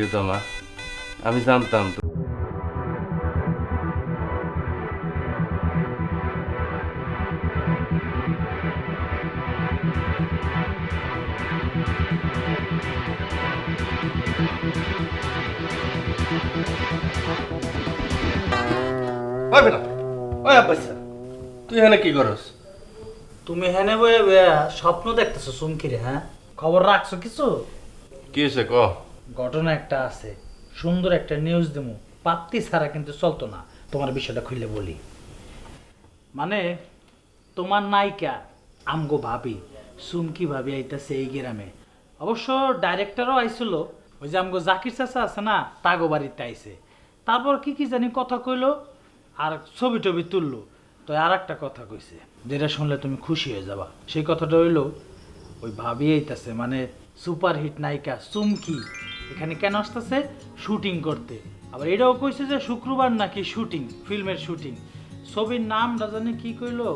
প্রিয়তমা, আমি জানতাম তো। ওই বেটা, ওই আব্বাসা, তুই এখানে কি করস? তুমি হেনে বয়ে বয়ে স্বপ্ন দেখতেছো চুমকিরে? হ্যাঁ, খবর রাখছো কিছু? কি হয়েছে ক? ঘটনা একটা আছে, সুন্দর একটা নিউজ দেবো, পাত্তি ছাড়া কিন্তু চলতো না। তোমার বিষয়টা খুলে বলি। মানে তোমার নায়িকা আমগো ভাবি চুমকি ভাবি আইতাছে এই গ্রামে। অবশ্য ডাইরেক্টরও আইছিল, ওই যে আমগো জাকির চাচা আছে না, তাগো বাড়িতে আইছে। তারপর কি কি জানি কথা কইলো, আর ছবি টবি তুললো। তো আর একটা কথা কইছে, যেটা শুনলে তুমি খুশি হয়ে যাবা। সেই কথাটা হইলো, ওই ভাবি আইতাছে, মানে সুপারহিট নায়িকা চুমকি এখানে কেন আসতেছে? শুটিং করতে। আবার এটাও কইছে যে শুক্রবার নাকি শুটিং, ফিল্মের শুটিং। ছবির নামটা জানি কি কইলো।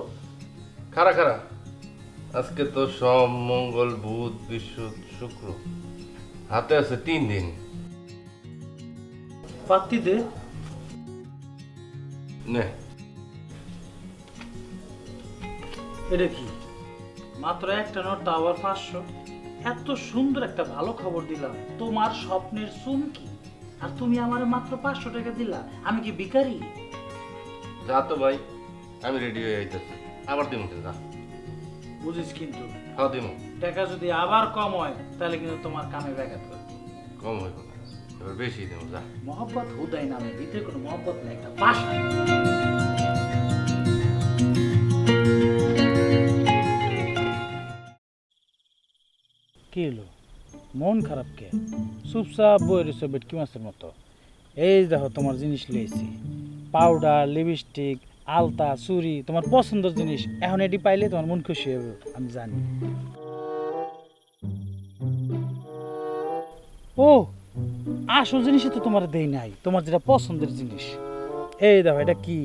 খারা খারা, আজকে তো সোম, মঙ্গল, বুধ, বৃহস্পতি, শুক্র, হাতে আছে 3 দিন। পাত্তি দে। নে, এটা কি? মাত্র একটা নোট, তা আবার 500। এত সুন্দর একটা ভালো খবর দিলাম, তোমার স্বপ্নের চুমকি, আর তুমি আমার মাত্র 500 টাকা দিলা। আমি কি ভিখারি? যা তো ভাই, আমি রেডি হয়ে আইতেছি। আবার দিমু যা। বুঝিস কিন্তু, হ্যাঁ দিমু। টাকা যদি আবার কম হয় তাহলে কিন্তু তোমার কামে ব্যাঘাত করবে। কম হইব না, এবার বেশি দিমু যা। মহব্বত হুদাই নামে, ভিতরে কোনো মহব্বত নেই, একটা পাশ। কি হলো? মন খারাপ কে? চুপচাপ বই রয়েছে বেটকি মাছের মতো। এই দেখো তোমার জিনিস লইছি, পাউডার, লিপস্টিক, আলতা, চুড়ি, তোমার পছন্দের জিনিস। এখন এটি পাইলে তোমার মন খুশি হবে, আমি জানি। ও, আসল জিনিসই তো তোমার দেই নাই, তোমার যেটা পছন্দের জিনিস। এই দেখো, এটা কি?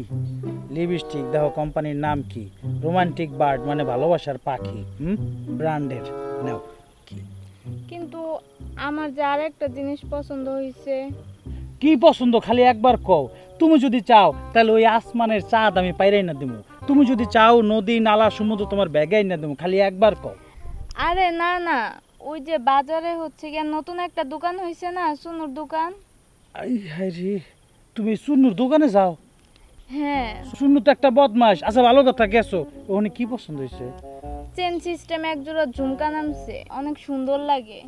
লিপস্টিক। দেখো কোম্পানির নাম কি? রোমান্টিক বার্ড, মানে ভালোবাসার পাখি। ব্র্যান্ডের। নাও। কি কিন্তু আমার যে আরেকটা জিনিস পছন্দ হয়েছে। কি পছন্দ খালি একবার কও। তুমি যদি চাও তাহলে ওই আসমানের চাঁদ আমি পাইরাই না দেবো। তুমি যদি চাও নদী নালা সমুদ্র তোমার ব্যাগাই না দেবো, খালি একবার কও। আরে না না, ওই যে বাজারে হচ্ছে গিয়ে নতুন একটা দোকান হয়েছে না, সুনুর দোকান। আই হায় রে, তুমি সুন্নুর দোকানে যাও? হ্যাঁ, সুন্নু তো একটা বদমাস। আচ্ছা ভালো কথা, গেছো ওখানে কি পছন্দ হয়েছে? চেন সিস্টেম এক জোড়া ঝুমকা নামছে, অনেক সুন্দর লাগে।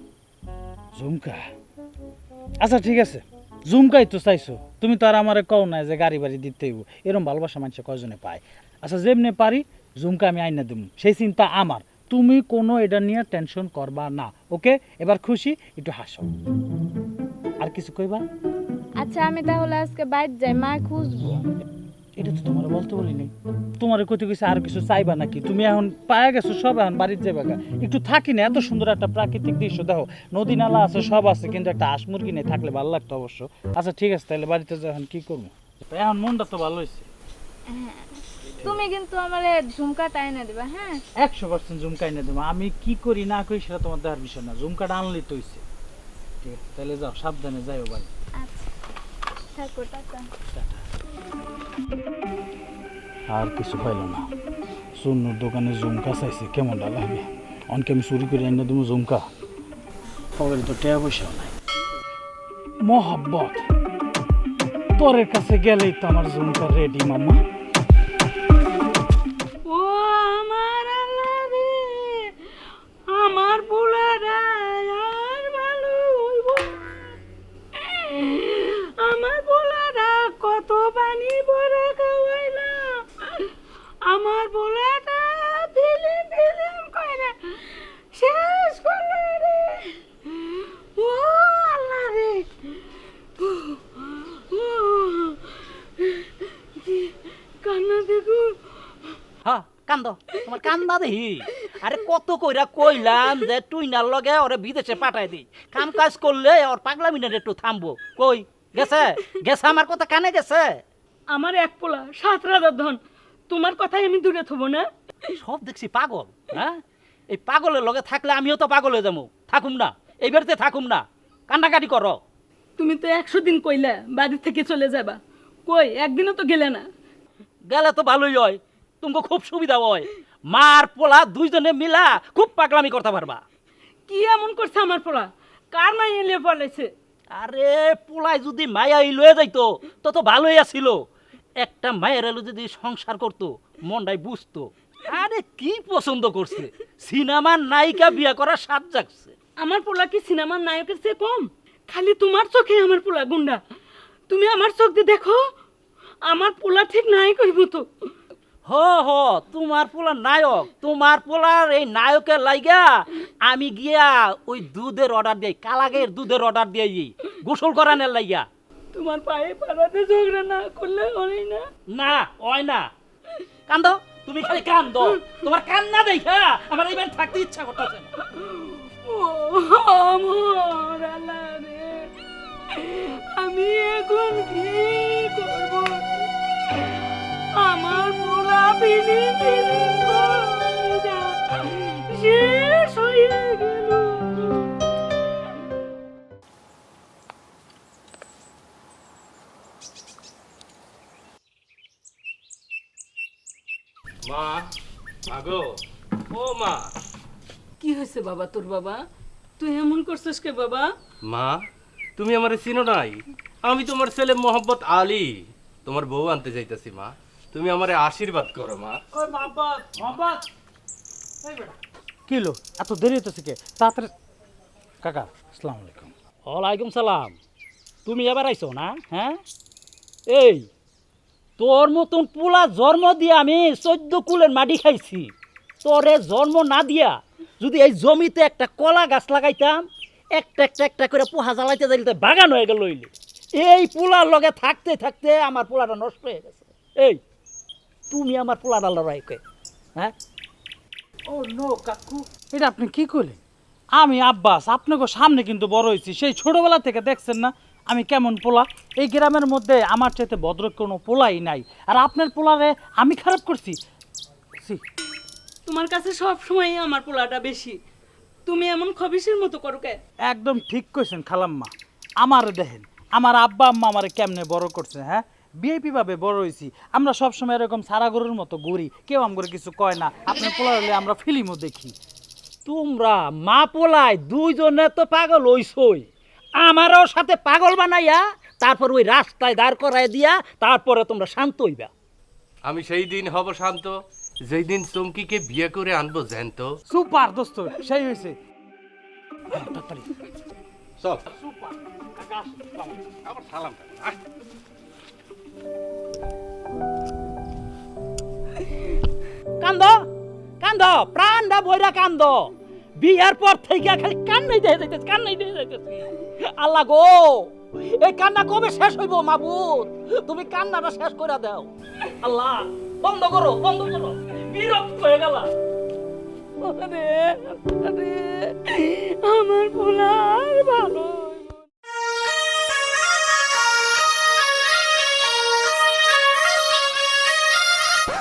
ঝুমকা? আচ্ছা ঠিক আছে, ঝুমকাই তো চাইছো। তুমি তো আর আমারে কও না যে গাড়ি বাড়ি দিতে হইব। এরকম ভালোবাসা মানুষ কয়জনে পায়? আচ্ছা যেমনি পারি ঝুমকা আমি আইনা দেবো, সেই চিন্তা আমার। তুমি কোনো এটা নিয়ে টেনশন করবা না, ওকে? এবার খুশি? একটু হাসো। আর কিছু কইবা? আচ্ছা আমি তাহলে আজকে বাইরে যাই, মা খুঁজবো। এটা তো তোমার বলতে বলিনি। তোমার কইতে কইছে আর কিছু চাইবা নাকি? তুমি এখন পায়া গেছো সব, এখন বাড়িতে যাবে গা। একটু থাকি না? এত সুন্দর একটা প্রাকৃতিক দৃশ্য দেখো, নদী নালা আছে, সব আছে, কিন্তু একটা হাঁস মুরগি নেই, থাকলে ভালো লাগতো অবশ্য। আচ্ছা ঠিক আছে, তাহলে বাড়িতে যাও। এখন কি করবো? এখন মনটা তো ভালো হয়েছে। তুমি কিন্তু আমার ঝুমকাটা এনে দিবা, হ্যাঁ? 100% ঝুমকা এনে দেবো। আমি কি করি না করি সেটা তোমার দেওয়ার বিষয় না, ঝুমকাটা আনলেই তো হয়েছে। ঠিক আছে, তাহলে যাও, সাবধানে যাইও বাড়ি। আচ্ছা থাকো, টাটা। আর কিছু পাইল না। সুন্নুর দোকানে ঝুমকা চাইছে, কেমনটা লাগে? অনকে আমি চুরি করে এনে দেবো ঝুমকা? পকেটে তো টাকা পয়সাও নাই। মহব্বত, তোরের কাছে গেলেই তো আমার ঝুমকা রেডি মাম্মা। ও আমার আল্লাহ রে, আমার পোলারা আর ভালো হইব। আমার পোলারা কত পানি ভরা খাওয়াইলাম, আমার পোলাটা ফিলিম ফিলিম কইরা শেষ করলো রে। ও আল্লাহ রে, কান্না দেখো। হ্যাঁ কান্দ, তোমার কান্দা দেখি। আরে কত কইরা কইলাম যে তুই না লগে ওরে বিদেশে পাঠাই দি, কাম কাজ করলে ওর পাগলা মিনারে একটু থামবো। কই গেছে? গেছে আমার কথা কানে গেছে? আমার এক পোলা 7 রাজার ধন, তোমার কথাই আমি দূরে থব না। সব দেখছি পাগল। হ্যাঁ, এই পাগলের লগে থাকলে আমিও তো পাগল হয়ে যাবো। থাকুম না, এই বাড়িতে থাকুম না, কান্নাকাটি করো। তুমি তো 100 দিন কইলা বাড়ি থেকে চলে যাবা, কই একদিনও তো গেলে না। গেলে তো ভালোই হয়, তোমাকে খুব সুবিধা হয়। মার পোলা দুইজনে মিলা খুব পাগলামি করতে পারবা। কি এমন করছে আমার পোলা? কার মাই এলে পড়াইছে? আরে পোলাই যদি মায়া লয়ে যাইতো তত ভালোই আছিল। একটা মায়ের এলো যদি সংসার করতো মনটাই বুঝতো। আরে কি পছন্দ করছে, সিনেমার নায়িকা বিয়া করার স্বাদ জাগছে। আমার পোলা কি সিনেমার নায়কের চেয়ে কম? খালি তোমার চোখে আমার পোলা গুন্ডা। তুমি আমার চোখ দিয়ে দেখো, আমার পোলা ঠিক নায়ক হইব তো। হ হ, তোমার পোলা নায়ক। তোমার পোলার এই নায়কের লাইগা আমি গিয়া ওই দুধের অর্ডার দিই, কালাগের দুধের অর্ডার দিই গোসল করানোর লাইগা। তোমার পায়ে পাড়াতে ঝগড়া না করলে হয় না। না হয় না, কান্দ, তুমি খালি কান্দ। তোমার কান্না দেখা আমার এইবার থাকতে ইচ্ছা করতেছে না। ও আমার আল্লাহ রে, আমি এখন কি করব? আমার পোলা বিনি বিনি কইরা শেষ হয়ে গেল। মা, আগো, ও মা। কি হয়েছে বাবা তোর? বাবা তুই এমন করছিস কে বাবা? মা, তুমি আমারে চিনো নাই? আমি তোমার ছেলে মোহাম্মদ আলী, তোমার বউ আনতে যাইতাছি। মা, তুমি আমারে আশীর্বাদ করো মা। ওই মোহাম্মদ, মোহাম্মদ, এই বেটা কি হলো? এত দেরি হইতেছে কে? তাড়াতাড়ি। কাকা আসসালামু আলাইকুম। ওয়ালাইকুম সালাম। তুমি এবার আইছো না? হ্যাঁ, এই তোর মতন পোলা জন্ম দিয়ে আমি 14 কুলের মাটি খাইছি। তোরে জন্ম না দিয়া যদি এই জমিতে একটা কলা গাছ লাগাইতাম, একটা একটা একটা করে পোহা জ্বালাইতে জ্বালাইতে বাগান হয়ে গেল। হইলে এই পোলার লগে থাকতে থাকতে আমার পোলাটা নষ্ট হয়ে গেছে। এই তুমি আমার পোলাটা লড়াই কে? হ্যাঁ, ও নো কাকু, এটা আপনি কি করলেন? আমি আব্বাস, আপনাকে সামনে কিন্তু বড় হয়েছি। সেই ছোটবেলা থেকে দেখছেন না আমি কেমন পোলা। এই গ্রামের মধ্যে আমার চাইতে ভদ্র কোনো পোলাই নাই। আর আপনার পোলারে আমি খারাপ করছি? ছি, তোমার কাছে সব সময় আমার পোলাটা বেশি। তুমি এমন খবিসের মতো করো কে? একদম ঠিক কইছেন খালাম্মা। আমার দেখেন, আমার আব্বা আম্মা আমারে কেমনে বড় করছে। হ্যাঁ, বিএপি ভাবে বড় হয়েছি। আমরা সবসময় এরকম সারা গরুর মতো ঘুরি, কেউ আমগরে কিছু কয় না। আপনার পোলা হলে আমরা ফিল্মও দেখি। তোমরা মা পোলায় দুইজনে তো পাগল হইছই, আমারও সাথে পাগল বানাইয়া তারপর ওই রাস্তায় দাঁড় করাই দিয়া তারপরে তোমরা শান্ত হইবা। আমি সেই দিন হব শান্ত যেই দিন চমকিকে বিয়ে করে আনবো জ্যান্ত। সুপার দোস্ত, সেই হয়েছে। হ্যাঁ, তাড়াতাড়ি চল। কান্দ কান্দ, প্রাণটা বইরা কান্দ। বিয়ার পর থেকে খালি কান্নাই দিয়ে যাইতেছে, কান্নাই দিয়ে যাইতেছে। আল্লাহ গো, এই কান্না কবে শেষ হইব? মাবুদ, তুমি কান্নাটা শেষ করে দাও। আল্লাহ, বন্ধ করো, বন্ধ করো, বিরক্ত হয়ে গেল। আরে আরে, আমার পোলা আর ভালো হইব না।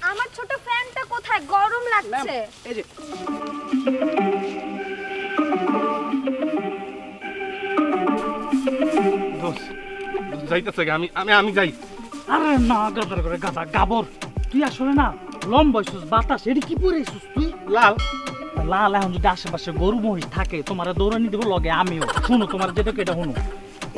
আমার ছোট ফ্যানটা কোথায়? গরম লাগছে। এই যে দোস্ত, যাইতেছে আমি আমি আমি যাই। আরে না, গাদার করে গাদা গাবর। তুই আসলে না লম্বা হইছিস, বাতাস এটি কি পরেছিস তুই? লাল লাল। এখন যদি আশেপাশে গরু মহিষ থাকে, তোমার দৌড়ানি দেবো লগে আমিও। শুনো, তোমার যেটা এটা শুনো।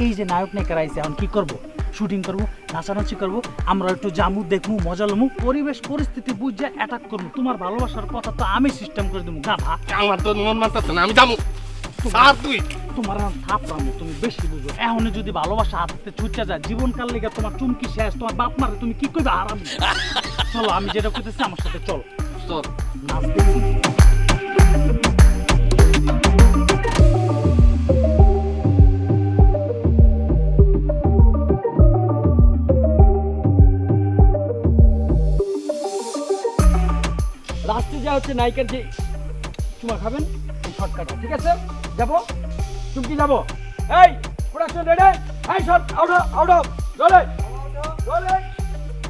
এই যে নায়ক নায়িকারা আইছে, এখন কি করবো? শুটিং করবো, নাচানাচি করবো, আমরা একটু জামু দেখবো, মজা লমু, পরিবেশ পরিস্থিতি বুঝে অ্যাটাক করবো। তোমার ভালোবাসার কথা তো আমি সিস্টেম করে দেবো। গাধা, আমার তো মন মানতেছে না, আমি যাবো। আর তুই তোমার থাপড়ামো, তুমি বেশি বুঝো। এখন যদি ভালোবাসা হাতে ছুটে যায়, জীবনকাল লেগে তোমার চুমকি শেষ। তোমার বাপ মারে তুমি কি করবে? আরাম। চলো, আমি যেটা করতেছি আমার সাথে চল। চল। নাচ দেখি। লাস্টে যা হচ্ছে নায়িকার যে চুমা খাবেন, এই শর্টকাটে, ঠিক আছে? যাবো, চুমকি যাবো। এই প্রোডাকশন রেডি, এই shot out out of rolling rolling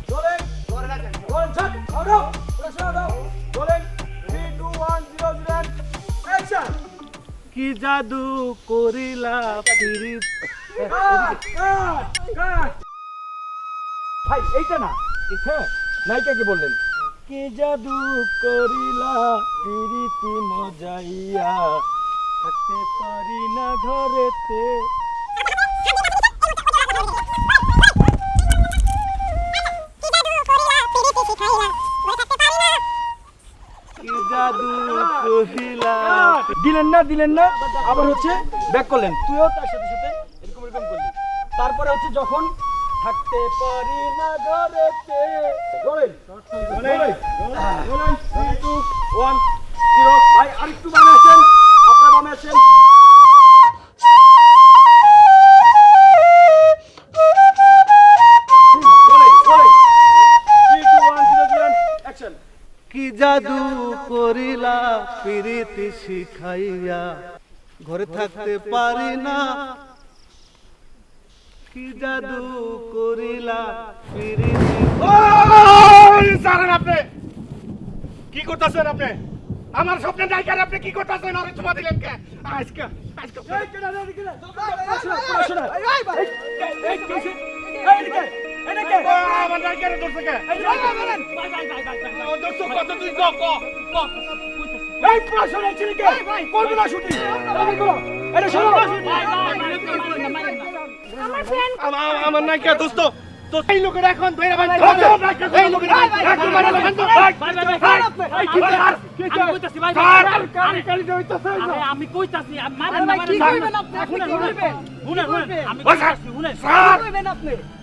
rolling rolling shot out of production out of rolling 3 2 1 0 0 action. কি জাদু করিলা পিরিত ভাই এইটা না, হ্যাঁ নায়িকাকে বললেন কি জাদু করিলা পিরিতি মজাইয়া থাকতে পারি না ঘরেতে কি জাদু করিলা দিলেন না আবার হচ্ছে ব্যাক করলেন, তুইও তার সাথে সাথে এরকম করলি। তারপরে হচ্ছে যখন থাকতে পারি না ঘরেতে, রোলেন 3 2 1 0। ভাই আরেকটু বামে আছেন, আপনারা বামে আছেন। কি জাদু করিলা পিরিতি শিখাইয়া ঘরে থাকতে পারি না কি জাদু করিলা পিরিতি সারেন আপনি কি করতেছেন? আপনি আমার স্বপ্নের নায়িকার আপনি কি করতেছেন? আরে চুমা দিলেন কে? আজকে আমার নায়িকার ধরছে কে? এই প্রশ্ন ছিল কে? করবে না শুটিং, এটা শোনো আমার নায়িকা দোস্ত তো এই লোকের এখন ধরে ভাই এই লোকের একদম মারা ভাই আমি কইতাছি মারেন না মারেন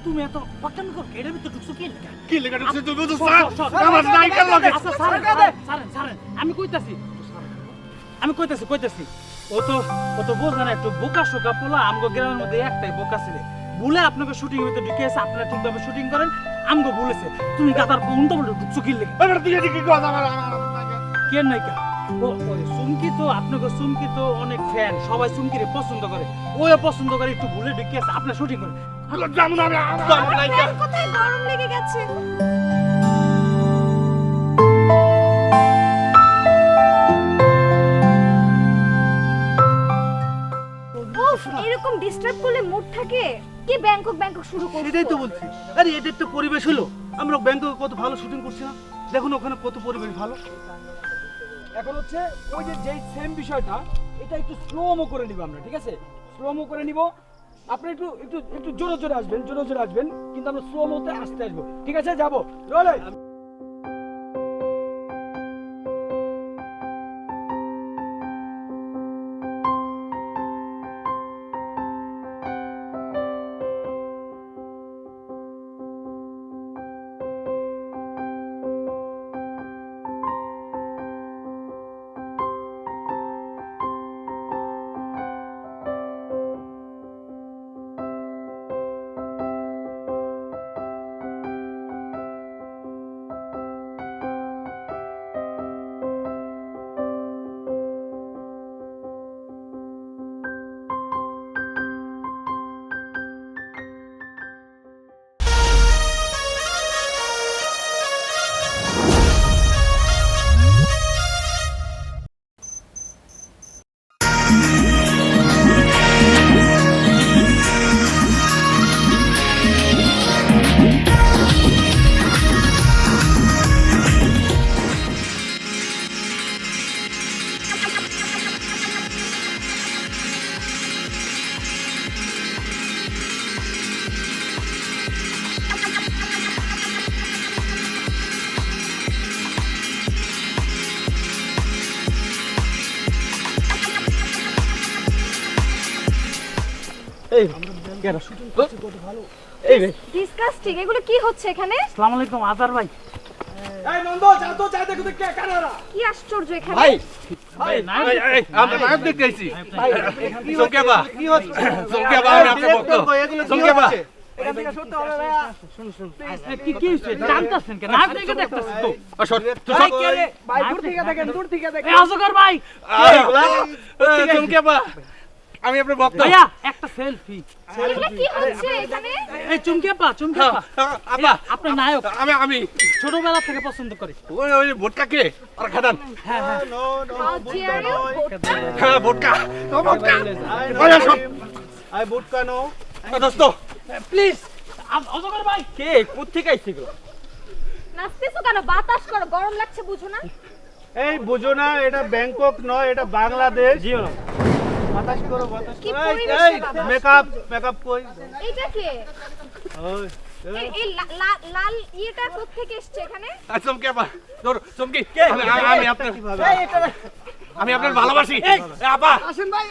তুমি এত পছন্দ কর এর ভিতর ঢুকছো কি লেখা কি লেখা ঢুকছে তুই বুঝছ আমার নায়িকার লগে সারেন আমি কইতাছি ও তো বোঝে না একটু বোকা শোকা পোলা আমগো গ্রামের মধ্যে একটাই বোকা ছিল বলে আপনাকে শুটিং হইতে ঢুকে এসে আপনারা ঠিকভাবে শুটিং করেন আমগো বলেছে তুমি গাদার উল্টো পাল্টা ঢুকছো কি লেখা এবার তুই এদিকে কি কথা আমার কে নায়িকা ওই সুমকি তো আপনাকে সুমকি তো অনেক ফ্যান সবাই সুমকিরে পছন্দ করে ওও পছন্দ করে একটু ভুলে ঢুকে এসে আপনারা শুটিং করেন জানো না আমি আমার নায়িকা কোথায় গরম লেগে গেছে উফ এরকম ডিস্টার্ব করলে মুড থাকে কি ব্যাংকক শুরু করছো সেটাই তো বলছি আরে এদের তো পরিবেশ হলো আমরা ব্যাংককে কত ভালো শুটিং করছি না দেখুন ওখানে কত পরিবেশ ভালো। এখন হচ্ছে ওই যে যেই সেম বিষয়টা এটা একটু স্লোমো করে নিব আমরা, ঠিক আছে? স্লোমো করে নিব, আপনি একটু একটু একটু জোরে আসবেন কিন্তু আমরা স্লোমোতে আসতে আসবো, ঠিক আছে? যাবো রোলে এই কেন শুটিং করছি কত ভালো এই রে ডিসকাস্টিং এগুলো কি হচ্ছে এখানে আসসালামু আলাইকুম আজার ভাই এই নন্দ যা দেখো তো কে কানারা কি আশ্চর্য এখানে ভাই ভাই না আমরা নায়ক দেখতে আইছি ভাই সংকেবা কি হচ্ছে সংকেবা আমি আপনাকে বলতো সংকেবা এটা থেকে সত্যি হবে ভাইয়া শুন কি হইছে জানতাছেন কেন না দেখে দেখতাছেন তো ভাই কে রে ভাই দূর থেকে দেখেন এই আজগর ভাই সংকেবা আমি আপনার ভক্ত। ভাইয়া একটা সেলফি। এগুলো কি হচ্ছে এখানে? এই চুমকি আপা, চুমকি আপা। আপা, আপনার নায়ক আমি ছোটবেলা থেকে পছন্দ করি। ওই ভোটকা কে? আর খাদান। হ্যাঁ হ্যাঁ। How dare you? হ্যাঁ ভোটকা। ভোটকা। আই বুটকা নো। দোস্ত প্লিজ অজগর ভাই। কে কোত্থেকে আইছে গো? নাচতেছো কেন? বাতাস করো, গরম লাগছে বুঝো না? এই বুঝো না, এটা ব্যাংকক নয়, এটা বাংলাদেশ। জিও না। বাতাস করো, বাতাস কি করো। পরিবেশে বাবা? মেকআপ কই? এইটা কে? ওই এই লাল ইয়েটা কোত্থেকে এসছে এখানে? চমকি আপা, ধরো চমকি। আমি আপনার আমি আপনার ভালোবাসি। আপা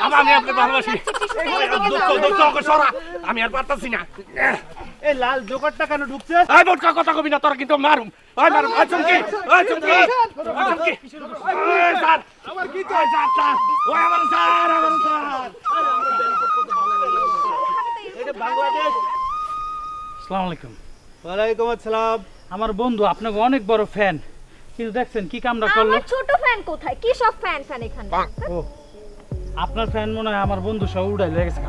আপা, আমি আপনার ভালোবাসি। দোস্ত ওকে সরা, আমি আর পারতাছি না। এই লাল জোকারটা কেন ঢুকছে? এই ভোটকা কথা কবি না, তোরা কিন্তু মারুম। ওই মারুম। ওই চমকি, ওই চমকি, ওই চমকি। ওই স্যার, আমার কি চাই? স্যার, ওই আমার স্যার, আমার স্যার। এটা বাংলাদেশ। আসসালামু আলাইকুম। ওয়ালাইকুম আসসালাম। আমার বন্ধু আপনাকে অনেক বড় ফ্যান, কিন্তু দেখছেন কি কামটা করলো। আমার ছোট ফ্যান কোথায়? কি সব ফ্যান এখানে? ও আপনার ফ্যান মনে হয় আমার বন্ধু সব উড়াই লেগেছে।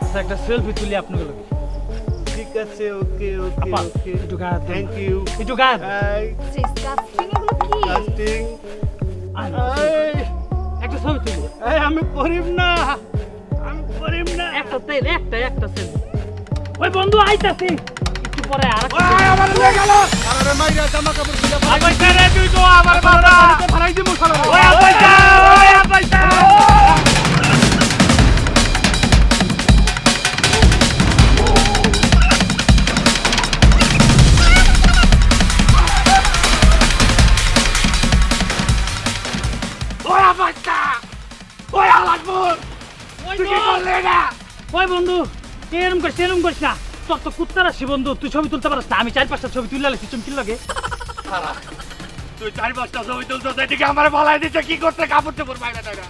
আচ্ছা, একটা সেলফি তুলি আপনাকে লোক। ঠিক আছে, ওকে ওকে আপা ওকে। একটু গায়ে হাত দিন। Thank you. একটু গায়ে হাত দিন। এই ডিসকাস্টিং এগুলো কি? কাস্টিং। আয়, এই একটা ছবি তুলি। এই আমি করিম না, আমি করিম না। একটা তেল, একটা সেলফি। ওই বন্ধু আইতাছি একটু পরে। আর ওই আমার নিয়ে গেল। আরে মাইরা জামা কাপড় খুলে আপাইতা রে তুই তো আমার বাবা। ফেলাই দিমু শালা। ওই আপাইতা, ওই আপাইতা। ওই আপাইতা, ওই আলাদপুর। তুই কি করলি না? ওই বন্ধু এরম করিস না। তোর তো কুত্তার আসি বন্ধু, তুই ছবি তুলতে পারিস না। আমি 4-5টা ছবি তুলে আলেছি চুমকির লগে। তুই 4-5টা ছবি তুলছিস, এদিকে আমার ভালাই দিচ্ছে কি করতে? কাপড় চোপড় বাইরে টাকা।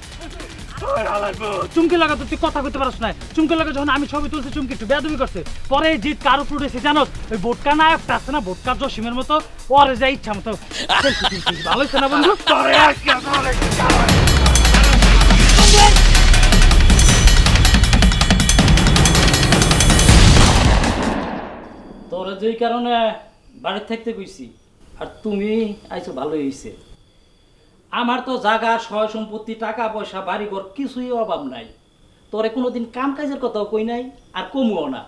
ওই আলাদপুর। চুমকির লগে তো তুই কথা কইতে পারিস না। চুমকির লগে যখন আমি ছবি তুলছি চুমকি একটু বেয়াদবি করছে। পরে জিত কার উপর উঠেছে জানোস? ওই বোটকা নায়কটা আছে না, বোটকা জসিমের মতো, ওরে যা ইচ্ছা মতো selfie তুলছি। ভালো হয়েছে না বন্ধু? তোরে আজকে তোরে তোর যেই কারণে বাড়ির থাকতে কইছি, আর তুমি আইছো ভালোই হইছে। আমার তো জায়গা, সয় সম্পত্তি, টাকা পয়সা, বাড়িঘর কিছুই অভাব নাই। তোরে কোনোদিন কাম কাজের কথাও কই নাই, আর কমুও না।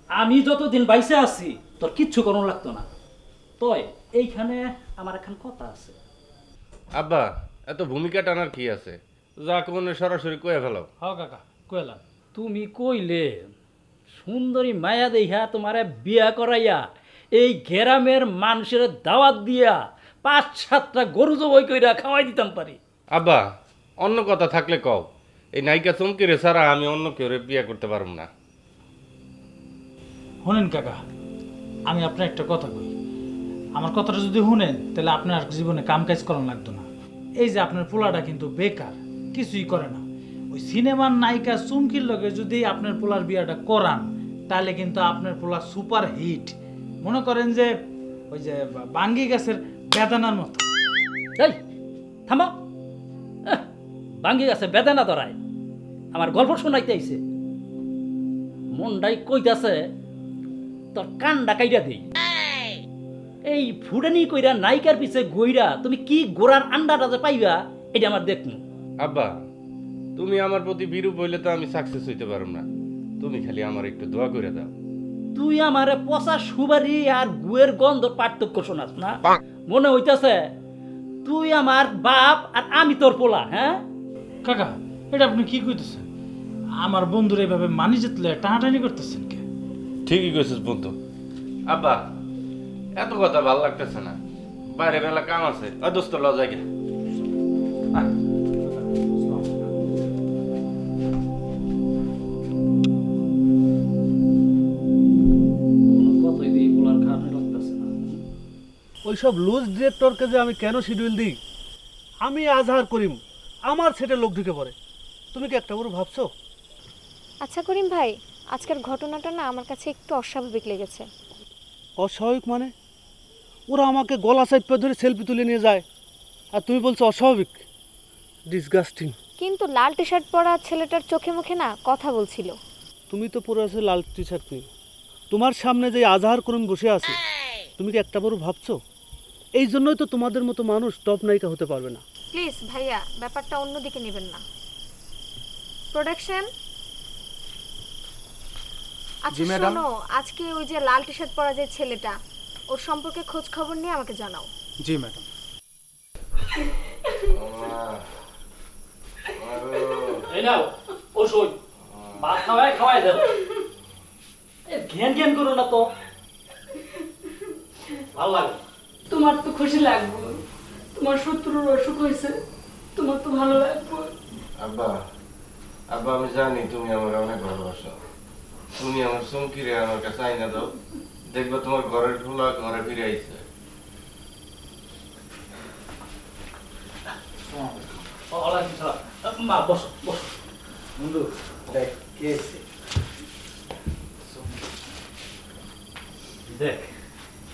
আমি যতদিন বাইসে আছি তোর কিচ্ছু কোনো লাগতো না। তয় এইখানে আমার এখন কথা আছে। আব্বা, এত ভূমিকা টানার কি আছে? যা কোনে সরাসরি কয়ে ফেলো। হ্যাঁ কাকা কইলাম। তুমি কইলে সুন্দরী মায়া দেইহা তোমারে বিয়া করাইয়া এই গ্রামের মানুষের দাওয়াত দিয়া 5-7টা গরু জবাই কইরা খাওয়াই দিতাম পারি। আব্বা, অন্য কথা থাকলে কও। এই নায়িকা চমকি রে ছাড়া আমি অন্য কেউ বিয়ে করতে পারবো না। শুনেন কাকা, আমি আপনার একটা কথা কই। আমার কথাটা যদি শুনেন তাহলে আপনার আর জীবনে কাম কাজ করানো লাগতো না। এই যে আপনার পোলাটা কিন্তু বেকার, কিছুই করে না। ওই সিনেমার নায়িকা চুমকির লগে যদি আপনার পোলার বিয়াটা করান তাহলে কিন্তু আপনার পোলা সুপার হিট। মনে করেন যে ওই যে বাঙ্গি গাছের বেদানার মতো। এই থামো, ভাঙ্গি গেছে বেদানা ধরায় আমার গল্প শোনাইতে আইছে। মনটাই কইতাছে তোর কানটা কাইরা দেই। এই ফুডানি কইরা নায়িকার পিছে গইরা তুমি কি গোড়ার আন্ডাটা যে পাইবা এটা আমার দেখনু। আব্বা, তুমি আমার প্রতি বিরূপ হইলে তো আমি সাকসেস হইতে পারব না। তুমি খালি আমার একটু দোয়া করে দাও। তুই আমারে পচা সুবারি আর গুয়ের গন্ধ পার্থক্য শোনাস না? মনে হইতাছে তুই আমার বাপ আর আমি তোর পোলা। হ্যাঁ কাকা, এটা আপনি কি কইতেছেন? আমার বন্ধুর এইভাবে মানি জিতলে টানাটানি করতেছেন কে? ঠিকই কইছিস বন্ধু। আব্বা, এত কথা ভাল লাগতেছে না। বাইরে বেলা কাম আছে। দোস্ত ল জায়গা। কতই দিই পোলার খাওয়ানো লাগতেছে না। ওইসব লুজ ডিরেক্টরকে যে আমি কেন শিডিউল দিই? আমি আজহার করিম, আমার সেটে লোক ঢুকে পড়ে। তুমি কি একটা বড় ভাবছো? আচ্ছা করিম ভাই, আজকের ঘটনাটা না আমার কাছে একটু অস্বাভাবিক লেগেছে। অস্বাভাবিক মানে? ওরা আমাকে গলা চাইপে ধরে সেলফি তুলে নিয়ে যায় আর তুমি বলছো অস্বাভাবিক? ডিসগাস্টিং। কিন্তু লাল টি শার্ট পরা ছেলেটার চোখে মুখে না কথা বলছিল। তুমি তো পরে আছো লাল টি শার্ট নিয়ে, তোমার সামনে যে আজহার করিম বসে আছে, তুমি কি একটা বড় ভাবছো? এই জন্যই তো তোমাদের মতো মানুষ টপ নায়িকা হতে পারবে না। প্লিজ ভাইয়া, ব্যাপারটা অন্যদিকে নেবেন না। প্রোডাকশন, আচ্ছা শোনো, আজকে ওই যে লাল টি শার্ট পরা যে ছেলেটা, ওর সম্পর্কে খোঁজ খবর নিয়ে আমাকে জানাও। জি ম্যাডাম। এই নাও ওষুধ, ভাত খাওয়াই দেব। জ্ঞান জ্ঞান করো না তো, ভালো লাগে। তোমার তো খুশি লাগবে, তোমার শত্রুর অসুখ হয়েছে, তোমার তো ভালো লাগবে। আব্বা, আব্বা আমি জানি তুমি আমার অনেক ভালোবাসো। তুমি আমার চমকিরে আমার কাছে আইনা দাও, দেখবো তোমার ঘরের ঠোলা ঘরে ফিরে আইছে। মা বসো বসো। বন্ধু দেখ কে এসে। দেখ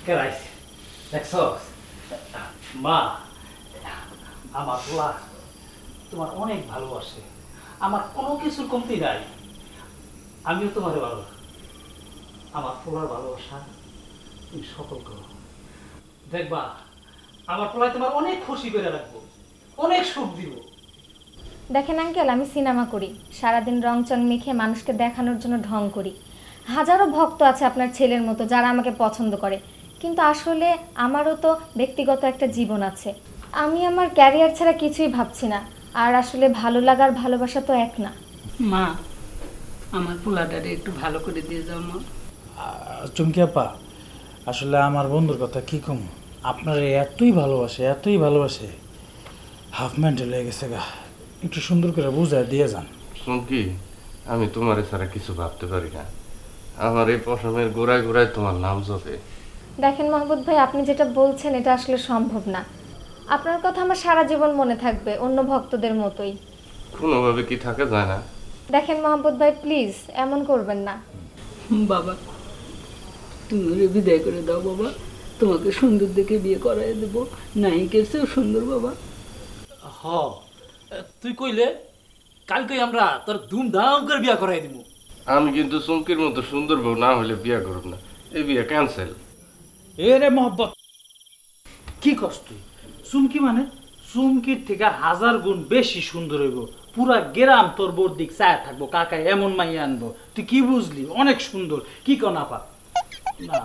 কে রাইছে, দেখছস? মা, আমার পোলা তোমার অনেক ভালোবাসে, আমার কোনো কিছুর কমতি নাই। আমিও তোমার ভালো, আমার পোলার ভালোবাসা তুমি সকল করো। দেখবা আমার পোলায় তোমার অনেক খুশি করে রাখবো, অনেক সুখ দিব। দেখেন আঙ্কেল, আমি সিনেমা করি, সারাদিন রংচং মেখে মানুষকে দেখানোর জন্য ঢং করি। হাজারো ভক্ত আছে আপনার ছেলের মতো যারা আমাকে পছন্দ করে, কিন্তু আসলে আমারও তো ব্যক্তিগত একটা জীবন আছে। আমি আমার ক্যারিয়ার ছাড়া কিছুই ভাবছি না। আর আসলে ভালো লাগার ভালোবাসা তো এক না। মা, আমার পোলাটারে একটু ভালো করে দিয়ে যাও মা। চুমকি আপা, আসলে আমার বন্ধুর কথা কি কম, আপনার এতই ভালোবাসে হাফ মেন্টাল হয়ে গেছে গা। একটু সুন্দর করে বুঝায় দিয়ে যান। চমকি, আমি তোমার ছাড়া কিছু ভাবতে পারি না। আমার এই পশমের গোড়ায় গোড়ায় তোমার নাম জপে। দেখেন মাহবুব ভাই, আপনি যেটা বলছেন এটা আসলে সম্ভব না। আপনার কথা আমার সারা জীবন মনে থাকবে, অন্য ভক্তদের মতোই। কোনোভাবে কি থাকা যায় না? দেখেন মাহবুব ভাই, প্লিজ এমন করবেন না। বাবা, তুমি ওরে বিদায় করে দাও বাবা, তোমাকে সুন্দর দেখে বিয়ে করাই দেবো, নায়িকের চেয়েও সুন্দর বাবা। হ, তুই কইলে কালকে আমরা তোর ধুমধাম করে বিয়া করাই দিব। আমি কিন্তু চমকির মতো সুন্দর বউ না হলে বিয়ে করব না, এই বিয়ে ক্যান্সেল। এ রে মহব্বত, কি কষ্ট তুই? চুমকি মানে চুমকির থেকে 1000 গুণ বেশি সুন্দর হইব। পুরা গ্রাম তোর বোর দিক চায় থাকবো, কাকা এমন মাইয়া আনবো। তুই কি বুঝলি? অনেক সুন্দর। কি কন আপা? না,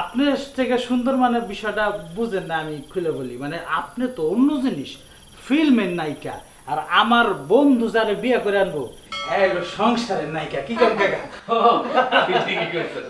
আপনার থেকে সুন্দর মানে বিষয়টা বুঝেন না। আমি খুলে বলি, মানে আপনি তো অন্য জিনিস, ফিল্মের নায়িকা। আর আমার বন্ধু যারে বিয়ে করে আনবো হ্যাঁ সংসারের নায়িকা। কি কন কাকা? ঠিকই কইছো।